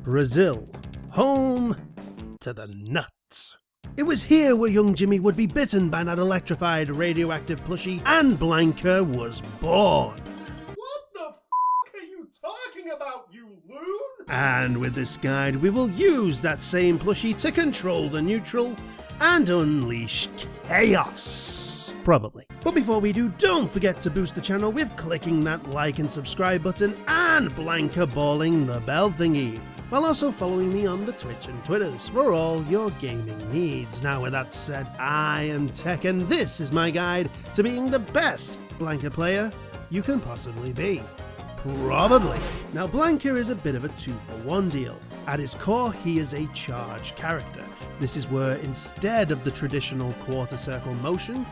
Brazil, home to the nuts. It was here where young Jimmy would be bitten by that electrified radioactive plushie and Blanka was born. What the f*** are you talking about, you loon? And with this guide we will use that same plushie to control the neutral and unleash chaos. Probably. But before we do, don't forget to boost the channel with clicking that like and subscribe button and Blankaballing the bell thingy, while also following me on the Twitch and Twitters for all your gaming needs. Now with that said, I am Tech and this is my guide to being the best Blanka player you can possibly be. Probably. Now Blanka is a bit of a 2-for-1 deal. At his core, he is a charge character. This is where instead of the traditional quarter circle motion,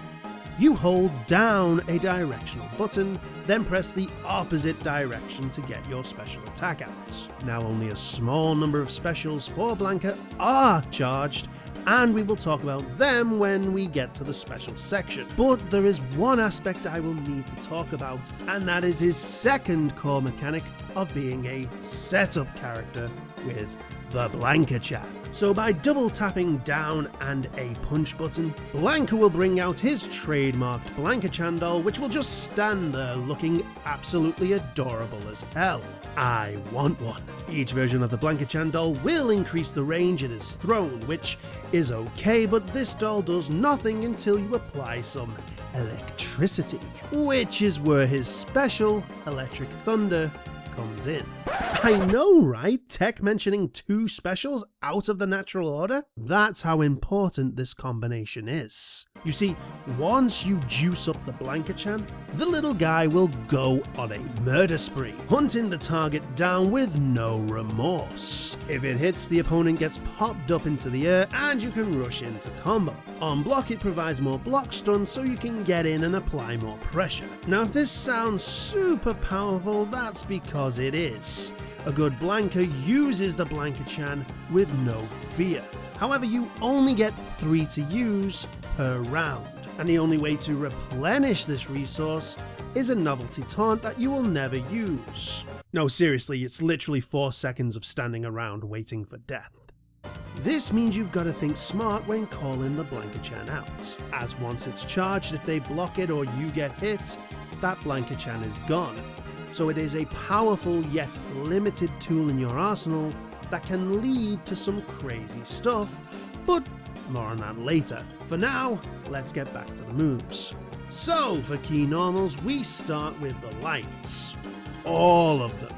you hold down a directional button, then press the opposite direction to get your special attack out. Now only a small number of specials for Blanka are charged, and we will talk about them when we get to the special section. But there is one aspect I will need to talk about, and that is his second core mechanic of being a setup character with the BLANKACHAN. So by double tapping down and a punch button, Blanka will bring out his trademarked BLANKACHAN doll, which will just stand there looking absolutely adorable as hell. I want one. Each version of the BLANKACHAN doll will increase the range it is thrown, which is okay, but this doll does nothing until you apply some electricity, which is where his special Electric Thunder comes in. I know, right? Tech mentioning 2 specials out of the natural order? That's how important this combination is. You see, once you juice up the BLANKACHAN, the little guy will go on a murder spree, hunting the target down with no remorse. If it hits, the opponent gets popped up into the air and you can rush into combo. On block, it provides more block stun so you can get in and apply more pressure. Now if this sounds super powerful, that's because it is. A good Blanka uses the BLANKACHAN with no fear. However, you only get 3 to use per round, and the only way to replenish this resource is a novelty taunt that you will never use. No, seriously, it's literally 4 seconds of standing around waiting for death. This means you've got to think smart when calling the BLANKACHAN out, as once it's charged, if they block it or you get hit, that BLANKACHAN is gone. So it is a powerful yet limited tool in your arsenal that can lead to some crazy stuff, but more on that later. For now, let's get back to the moves. So for key normals, we start with the lights. All of them.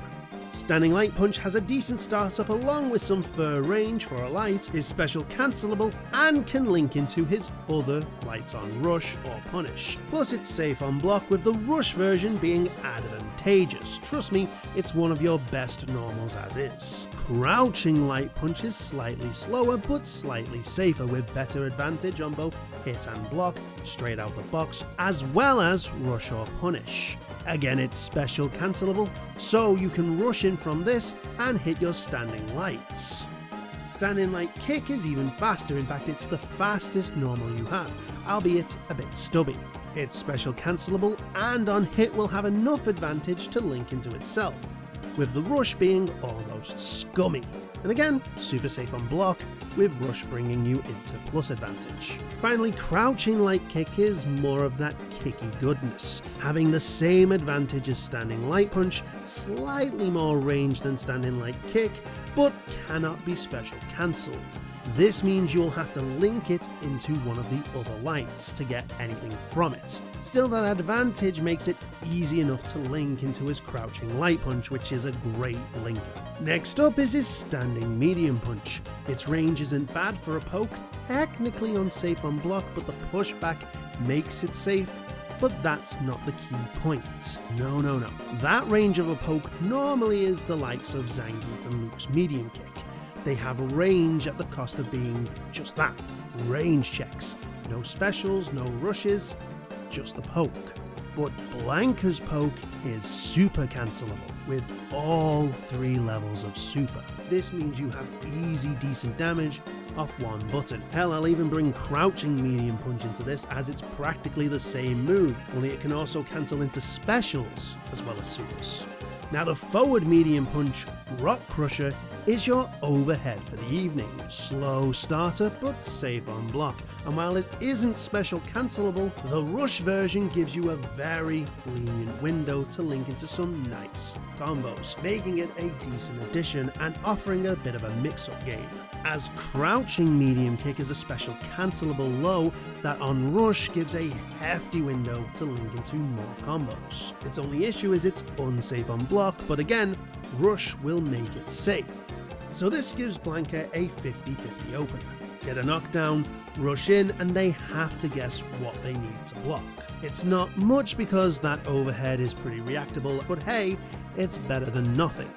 Standing Light Punch has a decent startup along with some fur range for a light, is special cancelable, and can link into his other lights on Rush or Punish. Plus it's safe on block, with the Rush version being advantageous. Trust me, it's one of your best normals as is. Crouching Light Punch is slightly slower but slightly safer, with better advantage on both hit and block straight out the box, as well as Rush or Punish. Again, it's special cancelable, so you can rush in from this and hit your standing lights. Standing Light Kick is even faster, in fact it's the fastest normal you have, albeit a bit stubby. It's special cancelable and on hit will have enough advantage to link into itself, with the Rush being almost scummy. And again, super safe on block, with Rush bringing you into plus advantage. Finally, Crouching Light Kick is more of that kicky goodness, having the same advantage as Standing Light Punch, slightly more range than Standing Light Kick, but cannot be special cancelled. This means you'll have to link it into one of the other lights to get anything from it. Still, that advantage makes it easy enough to link into his Crouching Light Punch, which is a great linker. Next up is his Standing Medium Punch. Its range isn't bad for a poke, technically unsafe on block, but the pushback makes it safe. But that's not the key point. No. That range of a poke normally is the likes of Zangief and Luke's Medium Kick. They have range at the cost of being just that, range checks. No specials, no rushes, just the poke. But Blanka's poke is super cancelable, with all 3 levels of super. This means you have easy decent damage off one button. Hell, I'll even bring Crouching Medium Punch into this, as it's practically the same move, only it can also cancel into specials as well as supers. Now the forward Medium Punch, Rock Crusher, is your overhead for the evening. Slow starter, but safe on block. And while it isn't special cancelable, the rush version gives you a very lenient window to link into some nice combos, making it a decent addition and offering a bit of a mix-up game. As crouching medium kick is a special cancelable low that on rush gives a hefty window to link into more combos. Its only issue is it's unsafe on block, but again, rush will make it safe. So this gives Blanka a 50-50 opener. Get a knockdown, rush in, and they have to guess what they need to block. It's not much because that overhead is pretty reactable, but hey, it's better than nothing.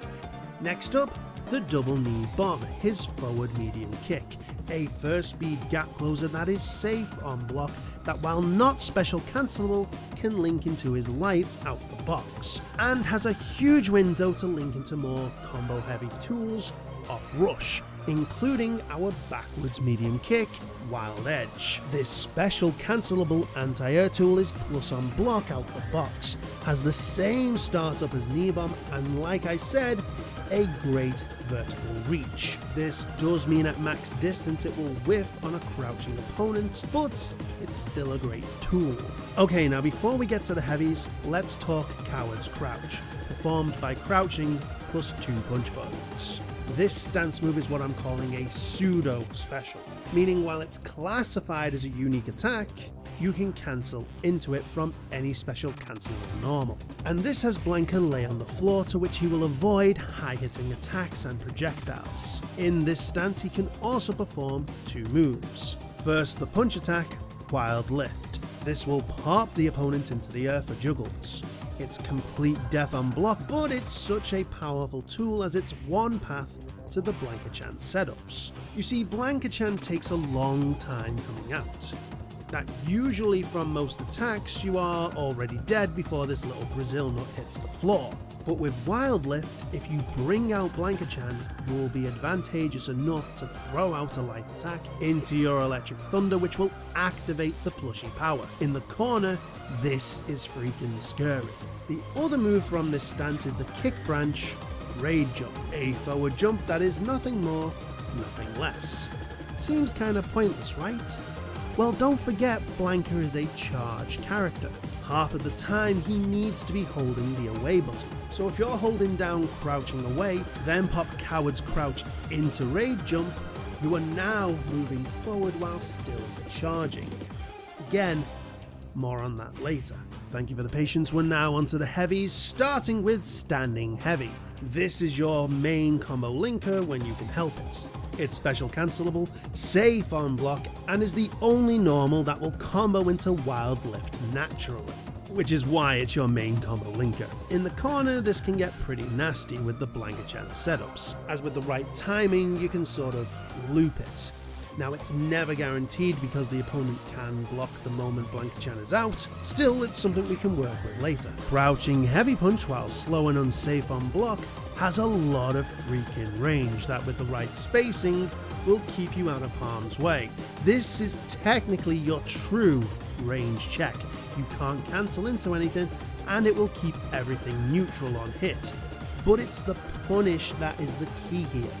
Next up, the double knee bomb, his forward medium kick, a first speed gap closer that is safe on block that while not special cancelable can link into his lights out the box, and has a huge window to link into more combo heavy tools off rush, including our backwards medium kick, Wild Edge. This special cancelable anti-air tool is plus on block out the box, has the same startup as knee bomb, and like I said, a great vertical reach. This does mean at max distance it will whiff on a crouching opponent, but it's still a great tool. Okay, now before we get to the heavies, let's talk Coward's Crouch, performed by crouching plus 2 punch buttons. This stance move is what I'm calling a pseudo special, meaning while it's classified as a unique attack, you can cancel into it from any special cancelable normal. And this has Blanka lay on the floor, to which he will avoid high hitting attacks and projectiles. In this stance he can also perform 2 moves. First, the punch attack, Wild Lift. This will pop the opponent into the air for juggles. It's complete death on block, but it's such a powerful tool as it's one path to the BLANKACHAN setups. You see, BLANKACHAN takes a long time coming out. That usually from most attacks you are already dead before this little Brazil nut hits the floor. But with Wild Lift, if you bring out BLANKACHAN, you will be advantageous enough to throw out a light attack into your Electric Thunder, which will activate the plushie power. In the corner, this is freaking scary. The other move from this stance is the Kick Branch Raid Jump, a forward jump that is nothing more, nothing less. Seems kinda pointless, right? Well, don't forget Blanka is a charged character. Half of the time he needs to be holding the away button. So if you're holding down crouching away, then pop Coward's Crouch into Raid Jump, you are now moving forward while still charging. Again, more on that later. Thank you for the patience. We're now onto the heavies, starting with Standing Heavy. This is your main combo linker when you can help it. It's special cancelable, safe on block, and is the only normal that will combo into Wild Lift naturally, which is why it's your main combo linker. In the corner, this can get pretty nasty with the BLANKACHAN setups, as with the right timing you can sort of loop it. Now it's never guaranteed because the opponent can block the moment BLANKACHAN is out, still it's something we can work with later. Crouching Heavy Punch while slow and unsafe on block has a lot of freaking range that with the right spacing will keep you out of harm's way. This is technically your true range check. You can't cancel into anything and it will keep everything neutral on hit. But it's the punish that is the key here,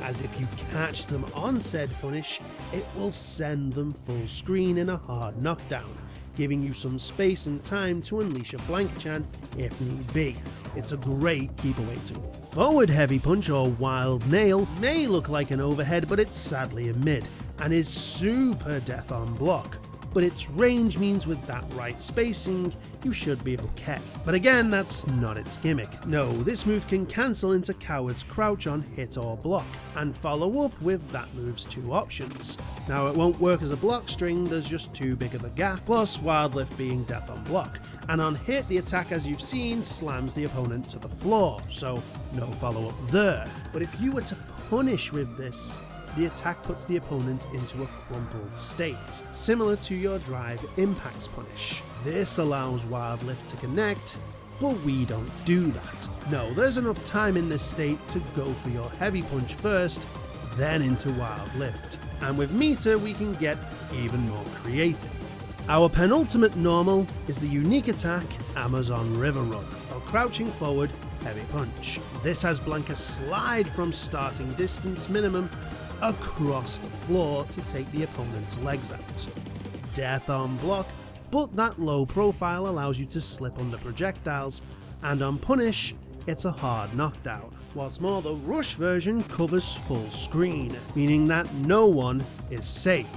as if you catch them on said punish, it will send them full screen in a hard knockdown, giving you some space and time to unleash a BLANKACHAN if need be. It's a great keep away tool. Forward Heavy Punch or Wild Nail may look like an overhead, but it's sadly a mid, and is super death on block. But its range means with that right spacing, you should be okay. But again, that's not its gimmick. No, this move can cancel into Coward's Crouch on hit or block, and follow up with that move's 2 options. Now it won't work as a block string, there's just too big of a gap, plus Wild Lift being death on block. And on hit, the attack as you've seen slams the opponent to the floor, so no follow up there. But if you were to punish with this, the attack puts the opponent into a crumpled state, similar to your Drive Impacts punish. This allows Wild Lift to connect, but we don't do that. No, there's enough time in this state to go for your Heavy Punch first, then into Wild Lift. And with meter we can get even more creative. Our penultimate normal is the unique attack Amazon River Run. While crouching forward, heavy punch. This has Blanka slide from starting distance minimum across the floor to take the opponent's legs out. Death on block, but that low profile allows you to slip under projectiles, and on punish, it's a hard knockdown. What's more, the rush version covers full screen, meaning that no one is safe,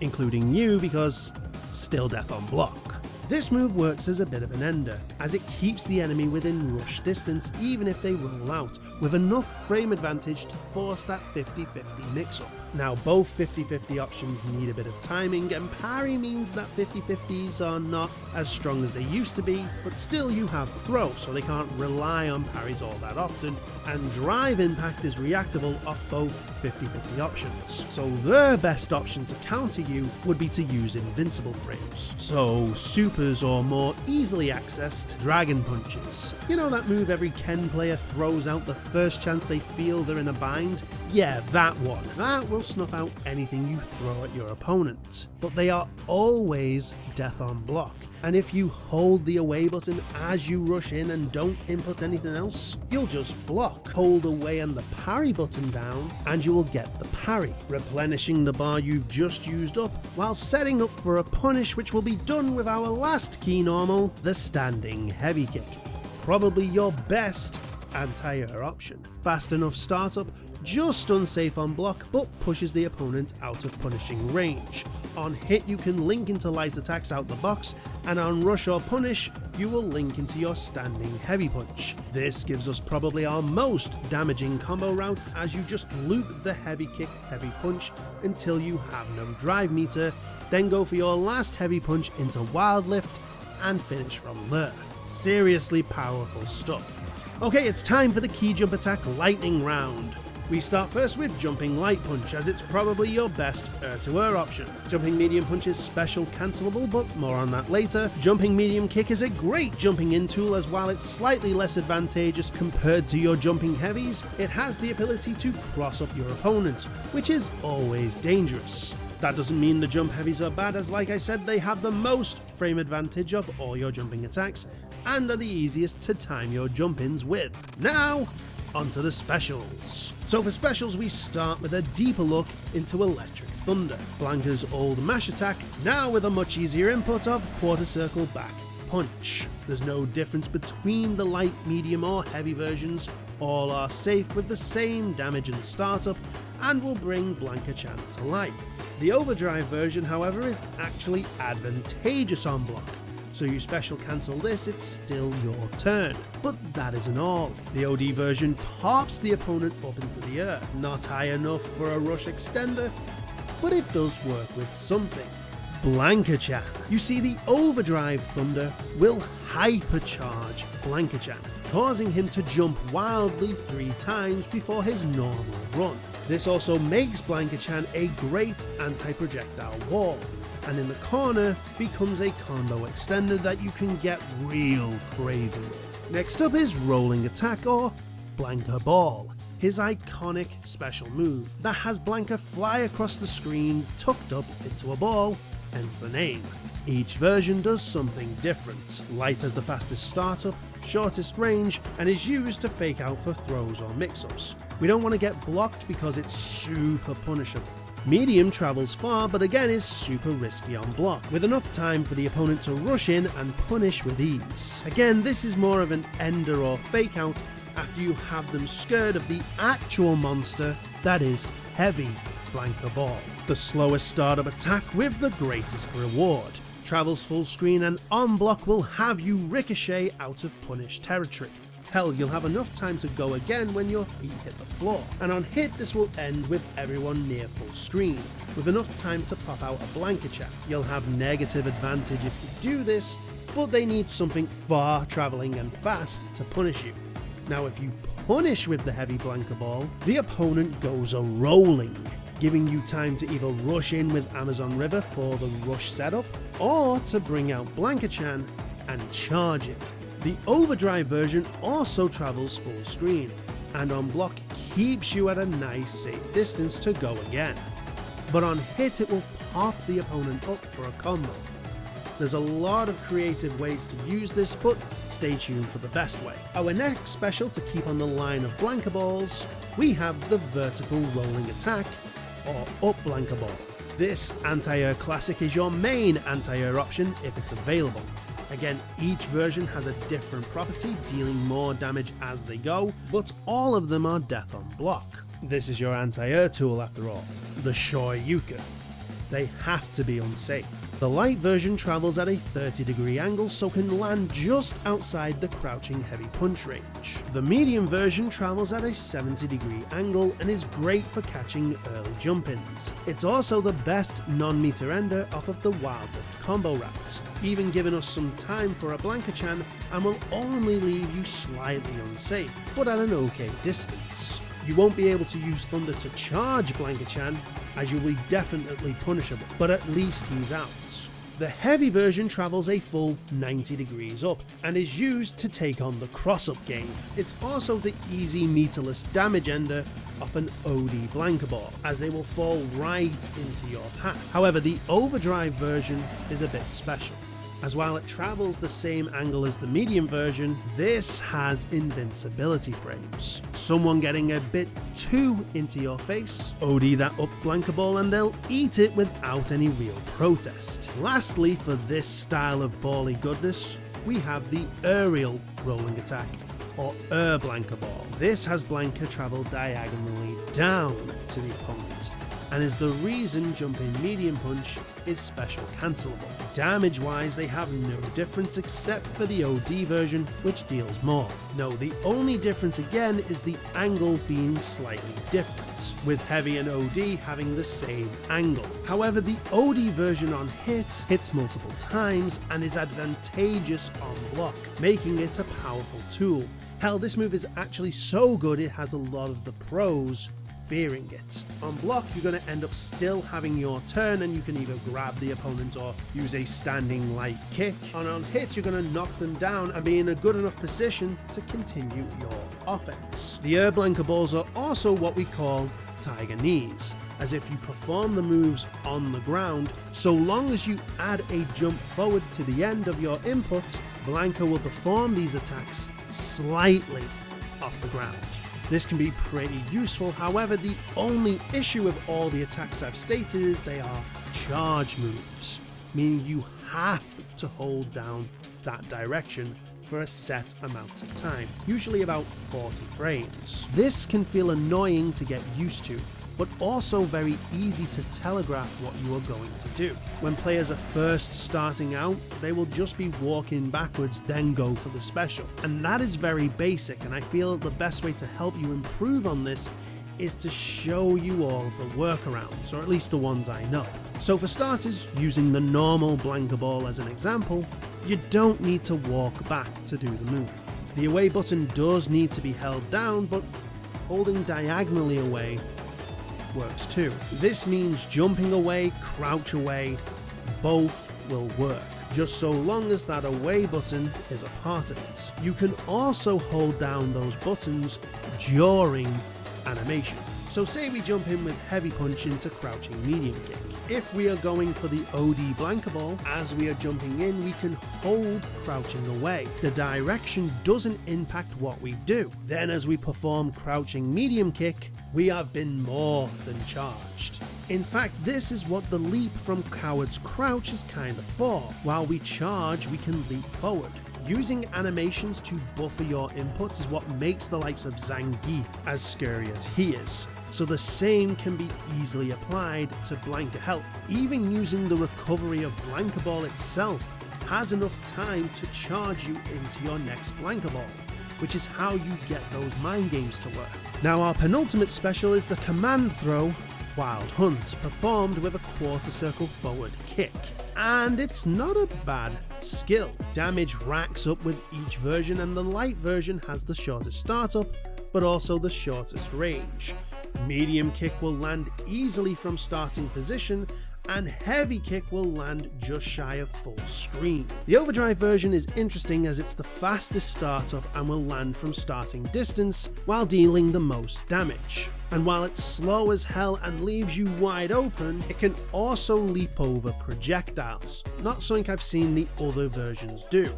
including you, because still death on block. This move works as a bit of an ender, as it keeps the enemy within rush distance even if they roll out, with enough frame advantage to force that 50-50 mix-up. Now both 50-50 options need a bit of timing, and parry means that 50-50s are not as strong as they used to be, but still you have throw, so they can't rely on parries all that often, and drive impact is reactable off both 50-50 options. So their best option to counter you would be to use invincible frames. So supers or more easily accessed dragon punches. You know that move every Ken player throws out the first chance they feel they're in a bind? Yeah, that one. That will snuff out anything you throw at your opponent. But they are always death on block, and if you hold the away button as you rush in and don't input anything else, you'll just block. Hold away and the parry button down and you will get the parry, replenishing the bar you've just used up while setting up for a punish, which will be done with our last key normal, the standing heavy kick. Probably your best anti-air option. Fast enough startup, just unsafe on block, but pushes the opponent out of punishing range. On hit you can link into light attacks out the box, and on rush or punish you will link into your standing heavy punch. This gives us probably our most damaging combo route, as you just loop the heavy kick heavy punch until you have no drive meter, then go for your last heavy punch into wild lift and finish from there. Seriously powerful stuff. Okay, it's time for the key jump attack lightning round. We start first with jumping light punch, as it's probably your best air-to-air option. Jumping medium punch is special cancelable, but more on that later. Jumping medium kick is a great jumping in tool, as while it's slightly less advantageous compared to your jumping heavies, it has the ability to cross up your opponent, which is always dangerous. That doesn't mean the jump heavies are bad, as like I said, they have the most frame advantage of all your jumping attacks and are the easiest to time your jump-ins with. Now, onto the specials. So for specials, we start with a deeper look into Electric Thunder, Blanka's old mash attack, now with a much easier input of quarter circle back punch. There's no difference between the light, medium or heavy versions, all are safe with the same damage and startup and will bring BLANKACHAN to life. The overdrive version, however, is actually advantageous on block, so you special cancel this, it's still your turn. But that isn't all. The OD version pops the opponent up into the air, not high enough for a rush extender, but it does work with something. BLANKACHAN. You see, the overdrive thunder will hypercharge BLANKACHAN, causing him to jump wildly 3 times before his normal run. This also makes BLANKACHAN a great anti-projectile wall, and in the corner becomes a combo extender that you can get real crazy with. Next up is Rolling Attack, or BLANKABALL, his iconic special move that has Blanka fly across the screen tucked up into a ball, hence the name. Each version does something different. Light has the fastest startup, shortest range, and is used to fake out for throws or mix-ups. We don't want to get blocked because it's super punishable. Medium travels far, but again is super risky on block, with enough time for the opponent to rush in and punish with ease. Again, this is more of an ender or fake out after you have them scared of the actual monster that is heavy BLANKABALL. The slowest startup attack with the greatest reward. Travels full screen and on block will have you ricochet out of punish territory. Hell, you'll have enough time to go again when your feet hit the floor, and on hit this will end with everyone near full screen, with enough time to pop out a BLANKACHAN. You'll have negative advantage if you do this, but they need something far travelling and fast to punish you. Now if you punish with the heavy BLANKABALL, the opponent goes a-rolling, giving you time to either rush in with Amazon River for the rush setup, or to bring out BLANKACHAN and charge it. The overdrive version also travels full screen, and on block keeps you at a nice safe distance to go again. But on hit it will pop the opponent up for a combo. There's a lot of creative ways to use this, but stay tuned for the best way. Our next special to keep on the line of Blankaballs, we have the vertical rolling attack, or up Blankaball. This anti-air classic is your main anti-air option if it's available. Again, each version has a different property, dealing more damage as they go, but all of them are death on block. This is your anti-air tool after all, the Shoryuken. They have to be unsafe. The light version travels at a 30-degree angle, so can land just outside the crouching heavy punch range. The medium version travels at a 70-degree angle and is great for catching early jump-ins. It's also the best non-meter ender off of the Wild Lift combo route, even giving us some time for a BLANKACHAN, and will only leave you slightly unsafe, but at an okay distance. You won't be able to use Thunder to charge BLANKACHAN, as you will be definitely punishable, but at least he's out. The heavy version travels a full 90 degrees up and is used to take on the cross-up game. It's also the easy meterless damage ender of an OD Blankaball, as they will fall right into your path. However, the overdrive version is a bit special, as while it travels the same angle as the medium version, this has invincibility frames. Someone getting a bit too into your face, OD that up Blankaball and they'll eat it without any real protest. Lastly, for this style of bally goodness, we have the aerial rolling attack, or Blankaball. This has Blanka travel diagonally down to the opponent, and is the reason jumping medium punch is special cancelable. Damage wise, they have no difference except for the OD version, which deals more. No, the only difference again is the angle being slightly different, with heavy and OD having the same angle. However, the OD version on hits multiple times and is advantageous on block, making it a powerful tool. Hell, this move is actually so good it has a lot of the pros fearing it. On block, you're going to end up still having your turn, and you can either grab the opponent or use a standing light kick. And on hits, you're going to knock them down and be in a good enough position to continue your offense. The Blankaballs are also what we call tiger knees, as if you perform the moves on the ground, so long as you add a jump forward to the end of your inputs, Blanka will perform these attacks slightly off the ground. This can be pretty useful, however, the only issue with all the attacks I've stated is they are charge moves, meaning you have to hold down that direction for a set amount of time, usually about 40 frames. This can feel annoying to get used to, but also very easy to telegraph what you are going to do. When players are first starting out, they will just be walking backwards, then go for the special. And that is very basic, and I feel the best way to help you improve on this is to show you all of the workarounds, or at least the ones I know. So for starters, using the normal Blankaball as an example, you don't need to walk back to do the move. The away button does need to be held down, but holding diagonally away works too. This means jumping away, crouch away, both will work, just so long as that away button is a part of it. You can also hold down those buttons during animation. So say we jump in with heavy punch into crouching medium kick. If we are going for the OD Blankaball, as we are jumping in, we can hold crouching away. The direction doesn't impact what we do. Then as we perform crouching medium kick, we have been more than charged. In fact, this is what the leap from Coward's Crouch is kind of for. While we charge, we can leap forward. Using animations to buffer your inputs is what makes the likes of Zangief as scary as he is. So the same can be easily applied to Blanka Health. Even using the recovery of Blankaball itself has enough time to charge you into your next Blankaball, which is how you get those mind games to work. Now our penultimate special is the command throw Wild Hunt, performed with a quarter circle forward kick. And it's not a bad skill. Damage racks up with each version, and the light version has the shortest startup, but also the shortest range. Medium kick will land easily from starting position, and heavy kick will land just shy of full screen. The overdrive version is interesting as it's the fastest startup and will land from starting distance while dealing the most damage. And while it's slow as hell and leaves you wide open, it can also leap over projectiles, not something I've seen the other versions do.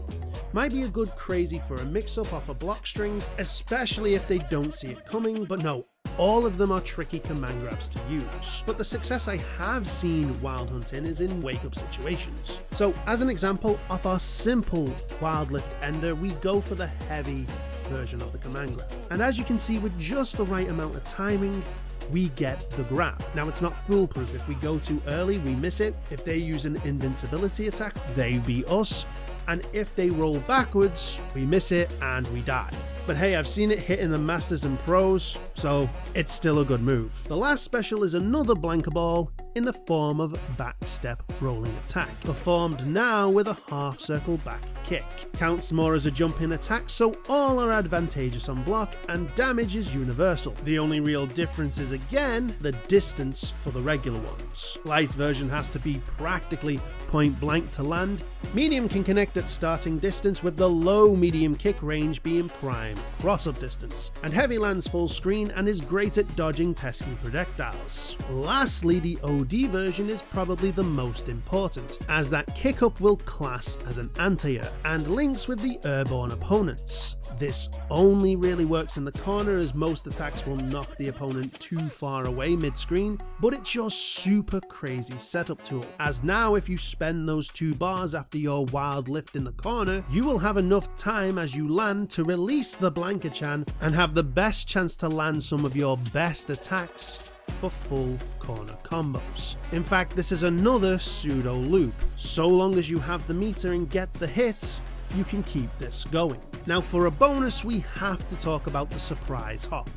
Might be a good crazy for a mix-up off a block string, especially if they don't see it coming, but no, all of them are tricky command grabs to use. But the success I have seen wild hunting is in wake-up situations. So as an example of our simple wild lift ender, we go for the heavy version of the command grab. And as you can see, with just the right amount of timing, we get the grab. Now it's not foolproof. If we go too early, we miss it. If they use an invincibility attack, they beat us. And if they roll backwards, we miss it and we die. But hey, I've seen it hit in the Masters and Pros, so it's still a good move. The last special is another BLANKABALL in the form of backstep rolling attack, performed now with a half circle back kick. Counts more as a jump in attack, so all are advantageous on block and damage is universal. The only real difference is again the distance for the regular ones. Light version has to be practically point blank to land, medium can connect at starting distance with the low medium kick range being prime cross-up distance, and heavy lands full screen and is great at dodging pesky projectiles. Lastly, the OD version is probably the most important, as that kick up will class as an anti-air and links with the airborne opponents. This only really works in the corner as most attacks will knock the opponent too far away mid-screen, but it's your super crazy setup tool, as now if you spend those 2 bars after your wild lift in the corner, you will have enough time as you land to release the BLANKACHAN and have the best chance to land some of your best attacks for full corner combos. In fact, this is another pseudo loop. So long as you have the meter and get the hit, you can keep this going. Now for a bonus, we have to talk about the surprise hop,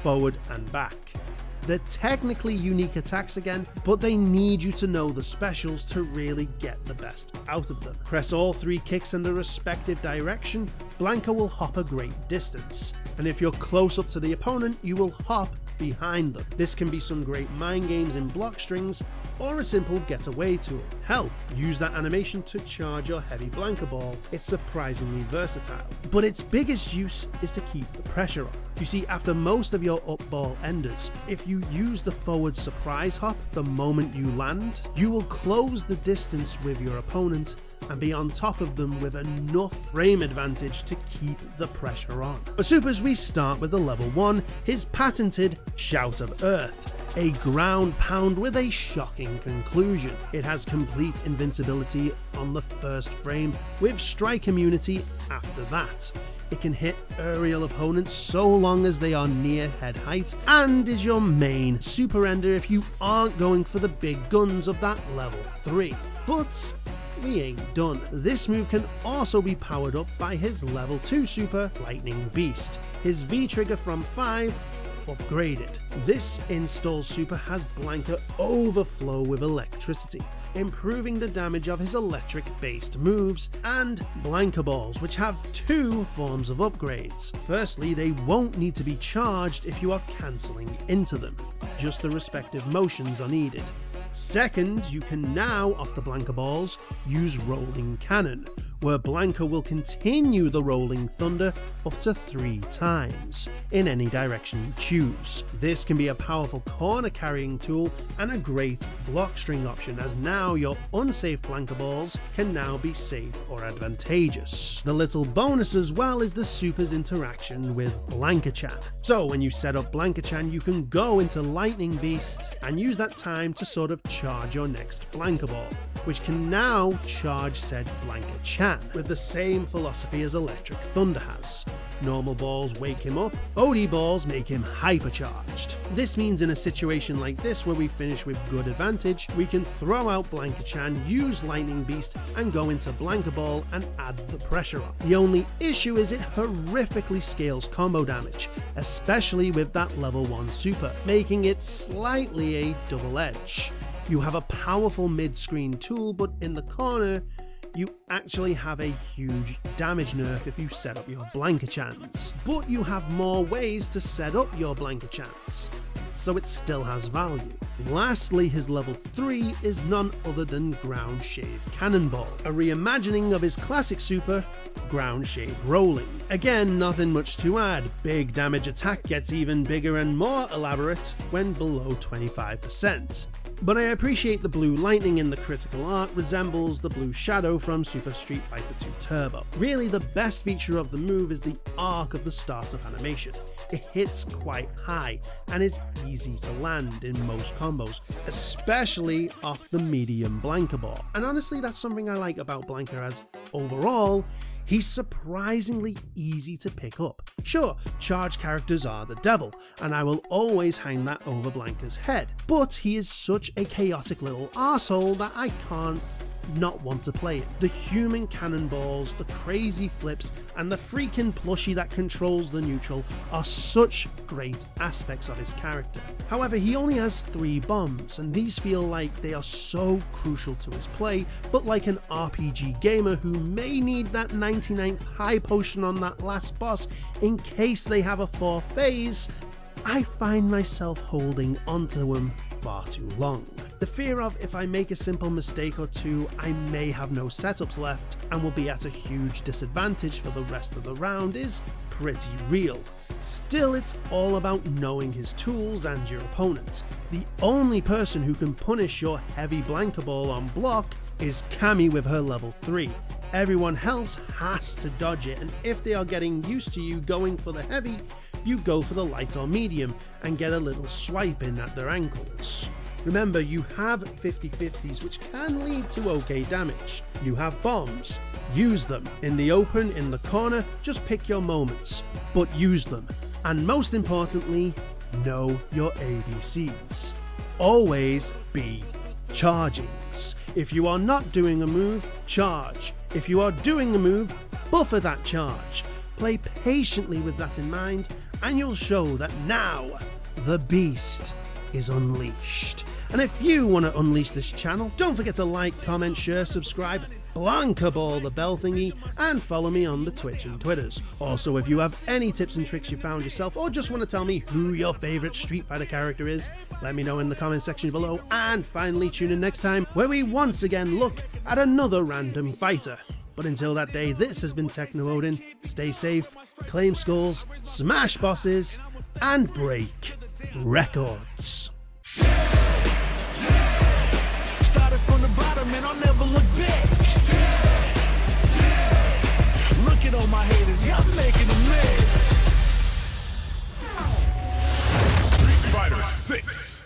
forward and back. They're technically unique attacks again, but they need you to know the specials to really get the best out of them. Press all 3 kicks in the respective direction, BLANKA will hop a great distance, and if you're close up to the opponent, you will hop behind them. This can be some great mind games in block strings, or a simple getaway tool. Hell, use that animation to charge your heavy BLANKABALL. It's surprisingly versatile, but its biggest use is to keep the pressure on. You see, after most of your up ball enders, if you use the forward surprise hop the moment you land, you will close the distance with your opponent and be on top of them with enough frame advantage to keep the pressure on. For supers, we start with the level 1, his patented Shout of Earth, a ground pound with a shocking conclusion. It has complete invincibility on the first frame with strike immunity after that. It can hit aerial opponents so long as they are near head height, and is your main super ender if you aren't going for the big guns of that level 3. But we ain't done. This move can also be powered up by his level 2 super, Lightning Beast. His V trigger from 5 upgraded. This install super has BLANKA overflow with electricity, improving the damage of his electric based moves, and BLANKABALLs, which have 2 forms of upgrades. Firstly, they won't need to be charged if you are cancelling into them, just the respective motions are needed. Second, you can now, off the BLANKABALLs, use Rolling Cannon, where BLANKA will continue the Rolling Thunder up to 3 times, in any direction you choose. This can be a powerful corner carrying tool and a great block string option, as now your unsafe BLANKABALLs can now be safe or advantageous. The little bonus as well is the super's interaction with BLANKACHAN. So when you set up BLANKACHAN, you can go into Lightning Beast and use that time to sort of charge your next BLANKABALL, which can now charge said BLANKACHAN with the same philosophy as Electric Thunder has. Normal balls wake him up, OD balls make him hypercharged. This means in a situation like this where we finish with good advantage, we can throw out BLANKACHAN, use Lightning Beast and go into BLANKABALL and add the pressure on. The only issue is it horrifically scales combo damage, especially with that level 1 super, making it slightly a double edge. You have a powerful mid-screen tool, but in the corner, you actually have a huge damage nerf if you set up your BLANKACHANs, but you have more ways to set up your BLANKACHANs, so it still has value. Lastly, his level 3 is none other than Ground Shave Cannonball, a reimagining of his classic super, Ground Shave Rolling. Again, nothing much to add. Big damage attack gets even bigger and more elaborate when below 25%. But I appreciate the blue lightning in the critical art resembles the blue shadow from Super Street Fighter 2 Turbo. Really, the best feature of the move is the arc of the startup animation. It hits quite high and is easy to land in most combos, especially off the medium BLANKABALL. And honestly, that's something I like about Blanka, as overall, he's surprisingly easy to pick up. Sure, charge characters are the devil, and I will always hang that over Blanka's head, but he is such a chaotic little arsehole that I can't not want to play it. The human cannonballs, the crazy flips, and the freaking plushie that controls the neutral are such great aspects of his character. However, he only has 3 bombs, and these feel like they are so crucial to his play, but like an RPG gamer who may need that 99th high potion on that last boss in case they have a 4th phase, I find myself holding onto him far too long. The fear of if I make a simple mistake or two, I may have no setups left and will be at a huge disadvantage for the rest of the round is pretty real. Still, it's all about knowing his tools and your opponent. The only person who can punish your heavy BLANKABALL on block is Cammy with her level 3. Everyone else has to dodge it, and if they are getting used to you going for the heavy, you go for the light or medium and get a little swipe in at their ankles. Remember, you have 50/50s, which can lead to okay damage. You have bombs. Use them. In the open, in the corner, just pick your moments, but use them. And most importantly, know your ABCs. Always be chargings. If you are not doing a move, charge. If you are doing a move, buffer that charge. Play patiently with that in mind, and you'll show that now the beast is unleashed. And if you want to unleash this channel, don't forget to like, comment, share, subscribe, BLANKABALL the bell thingy, and follow me on the Twitch and Twitters. Also, if you have any tips and tricks you found yourself, or just want to tell me who your favorite Street Fighter character is, let me know in the comment section below. And finally, tune in next time where we once again look at another random fighter. But until that day, this has been Techno Odin. Stay safe, claim skulls, smash bosses, and break records. Started from the bottom and I'll never look back. Look at all my haters, y'all making them mad. Street Fighter 6.